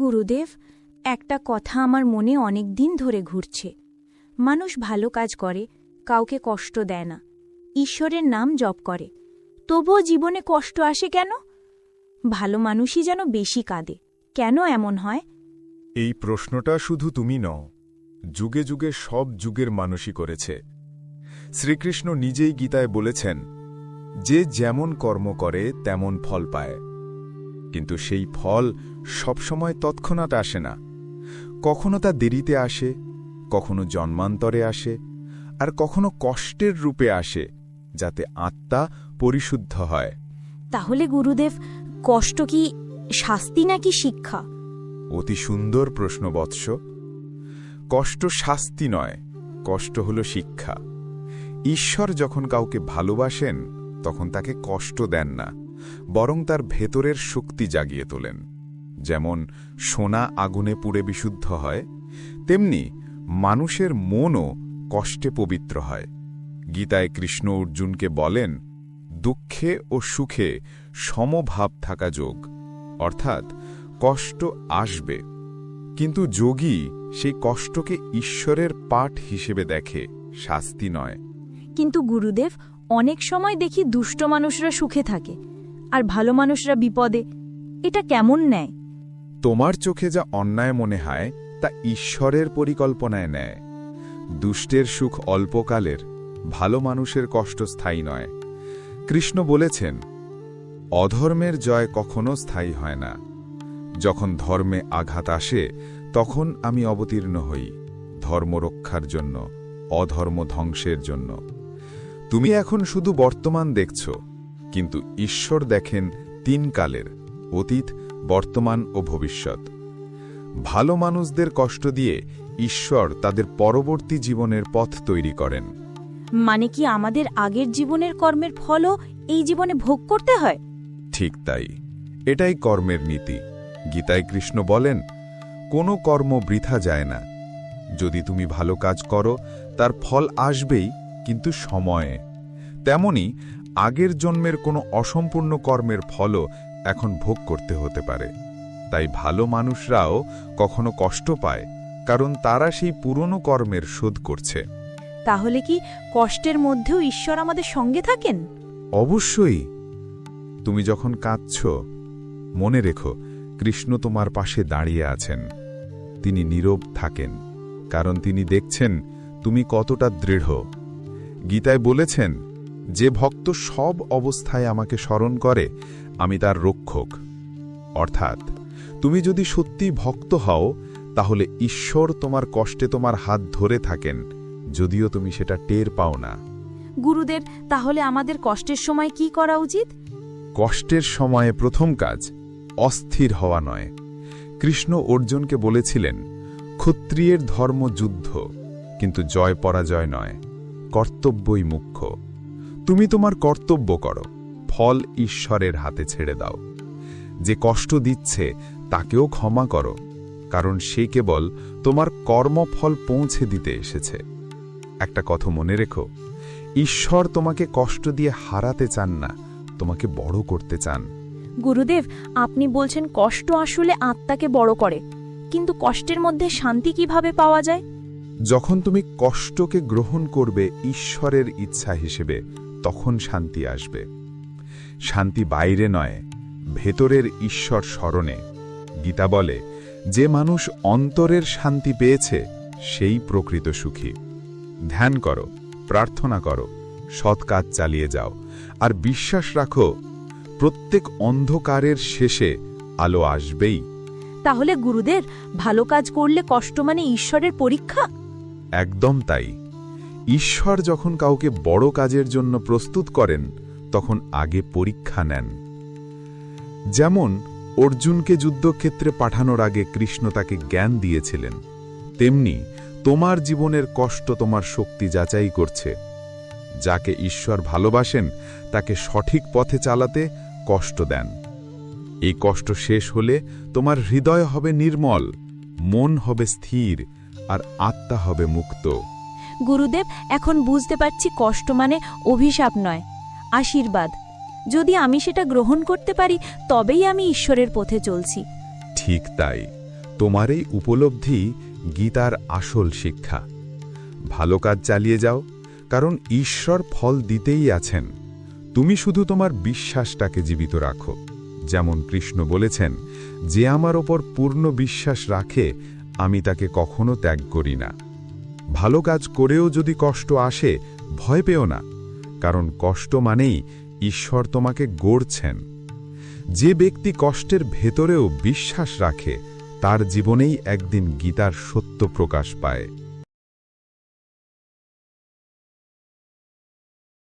গুরুদেব, একটা কথা আমার মনে অনেক দিন ধরে ঘুরছে। মানুষ ভালো কাজ করে, কাউকে কষ্ট দেয় না, ঈশ্বরের নাম জপ করে, তবুও জীবনে কষ্ট আসে কেন? ভালো মানুষই যেন বেশি কাঁদে, কেন এমন হয়? এই প্রশ্নটা শুধু তুমি নও, যুগে যুগে সব যুগের মানুষই করেছে। শ্রীকৃষ্ণ নিজেই গীতায় বলেছেন, যে যেমন কর্ম করে তেমন ফল পায়। কিন্তু সেই ফল সবসময় তৎক্ষণাৎ আসে না। কখনো তা দেরিতে আসে, কখনো জন্মান্তরে আসে, আর কখনো কষ্টের রূপে আসে, যাতে আত্মা পরিশুদ্ধ হয়। তাহলে গুরুদেব, কষ্ট কি শাস্তি নাকি শিক্ষা? অতি সুন্দর প্রশ্ন বৎস। কষ্ট শাস্তি নয়, কষ্ট হল শিক্ষা। ঈশ্বর যখন কাউকে ভালোবাসেন তখন তাকে কষ্ট দেন না, বরং তার ভেতরের শক্তি জাগিয়ে তোলেন। যেমন সোনা আগুনে পুড়ে বিশুদ্ধ হয়, তেমনি মানুষের মনও কষ্টে পবিত্র হয়। গীতায় কৃষ্ণ অর্জুনকে বলেন, দুঃখে ও সুখে সমভাব থাকা যোগ, অর্থাৎ কষ্ট আসবে, কিন্তু যোগী সেই কষ্টকে ঈশ্বরের পাঠ হিসেবে দেখে, শাস্তি নয়। কিন্তু গুরুদেব, অনেক সময় দেখি দুষ্ট মানুষরা সুখে থাকে আর ভালো মানুষরা বিপদে। এটা কেমন নেয়? তোমার চোখে যা অন্যায় মনে হয় তা ঈশ্বরের পরিকল্পনায় নেয়। দুষ্টের সুখ অল্পকালের, ভালো মানুষের কষ্ট স্থায়ী নয়। কৃষ্ণ বলেছেন, অধর্মের জয় কখনো স্থায়ী হয় না। যখন ধর্মে আঘাত আসে তখন আমি অবতীর্ণ হই, ধর্ম রক্ষার জন্য, অধর্ম ধ্বংসের জন্য। তুমি এখন শুধু বর্তমান দেখছ, কিন্তু ঈশ্বর দেখেন তিন কালের, অতীত, বর্তমান ও ভবিষ্যৎ। ভালো মানুষদের কষ্ট দিয়ে ঈশ্বর তাদের পরবর্তী জীবনের পথ তৈরি করেন। মানে কি আমাদের আগের জীবনের কর্মের ফলও এই জীবনে ভোগ করতে হয়? ঠিক তাই, এটাই কর্মের নীতি। গীতায় কৃষ্ণ বলেন, কোনো কর্ম বৃথা যায় না। যদি তুমি ভালো কাজ করো তার ফল আসবেই, কিন্তু সময়ে। তেমনি আগের জন্মের কোনো অসম্পূর্ণ কর্মের ফলও এখন ভোগ করতে হতে পারে। তাই ভালো মানুষরাও কখনো কষ্ট পায়, কারণ তারা সেই পুরনো কর্মের শোধ করছে। তাহলে কি কষ্টের মধ্যেও ঈশ্বর আমাদের সঙ্গে থাকেন? অবশ্যই। তুমি যখন কাঁদছ, মনে রেখো কৃষ্ণ তোমার পাশে দাঁড়িয়ে আছেন। তিনি নীরব থাকেন, কারণ তিনি দেখছেন তুমি কতটা দৃঢ়। গীতায় বলেছেন, যে ভক্ত সব অবস্থায় আমাকে স্মরণ করে, আমি তার রক্ষক। অর্থাৎ তুমি যদি সত্যি ভক্ত হও, তাহলে ঈশ্বর তোমার কষ্টে তোমার হাত ধরে থাকেন, যদিও তুমি সেটা টের পাও না। গুরুদেব, তাহলে আমাদের কষ্টের সময় কি করা উচিত? কষ্টের সময়ে প্রথম কাজ অস্থির হওয়া নয়। কৃষ্ণ অর্জুনকে বলেছিলেন, ক্ষত্রিয়ের ধর্ম যুদ্ধ, কিন্তু জয় পরাজয় নয়, কর্তব্যই মুখ্য। তুমি তোমার কর্তব্য করো, ফল ঈশ্বরের হাতে ছেড়ে দাও। যে কষ্ট দিচ্ছে তাকেও ক্ষমা করো, কারণ সে কেবল তোমার কর্মফল পৌঁছে দিতে এসেছে। একটা কথা মনে রেখো, ঈশ্বর তোমাকে কষ্ট দিয়ে হারাতে চান না, তোমাকে বড় করতে চান। গুরুদেব, আপনি বলছেন কষ্ট আসলে আত্মাকে বড় করে, কিন্তু কষ্টের মধ্যে শান্তি কিভাবে পাওয়া যায়? যখন তুমি কষ্টকে গ্রহণ করবে ঈশ্বরের ইচ্ছা হিসেবে, তখন শান্তি আসবে। শান্তি বাইরে নয়, ভেতরের ঈশ্বর স্মরণে। গীতা বলে, যে মানুষ অন্তরের শান্তি পেয়েছে সেই প্রকৃত সুখী। ধ্যান করো, প্রার্থনা করো, সৎ কাজ চালিয়ে যাও, আর বিশ্বাস রাখো প্রত্যেক অন্ধকারের শেষে আলো আসবেই। তাহলে গুরুদেব, ভালো কাজ করলে কষ্ট মানে ঈশ্বরের পরীক্ষা? একদম তাই। ঈশ্বর যখন কাউকে বড় কাজের জন্য প্রস্তুত করেন, তখন আগে পরীক্ষা নেন। যেমন অর্জুনকে যুদ্ধক্ষেত্রে পাঠানোর আগে কৃষ্ণ তাকে জ্ঞান দিয়েছিলেন, তেমনি তোমার জীবনের কষ্ট তোমার শক্তি যাচাই করছে। যাকে ঈশ্বর ভালোবাসেন তাকে সঠিক পথে চালাতে কষ্ট দেন। এই কষ্ট শেষ হলে তোমার হৃদয় হবে নির্মল, মন হবে স্থির, আর আত্মা হবে মুক্ত। গুরুদেব, এখন বুঝতে পারছি কষ্ট মানে অভিশাপ নয়, আশীর্বাদ। যদি আমি সেটা গ্রহণ করতে পারি, তবেই আমি ঈশ্বরের পথে চলছি। ঠিক তাই, তোমার এই উপলব্ধি গীতার আসল শিক্ষা। ভালো কাজ চালিয়ে যাও, কারণ ঈশ্বর ফল দিতেই আছেন। তুমি শুধু তোমার বিশ্বাসটাকে জীবিত রাখো। যেমন কৃষ্ণ বলেছেন, যে আমার ওপর পূর্ণ বিশ্বাস রাখে আমি তাকে কখনো ত্যাগ করি না। ভালো কাজ করেও যদি কষ্ট আসে, ভয় পেও না, কারণ কষ্ট মানেই ঈশ্বর তোমাকে গড়ছেন। যে ব্যক্তি কষ্টের ভেতরেও বিশ্বাস রাখে, তার জীবনেই একদিন গীতার সত্য প্রকাশ পায়।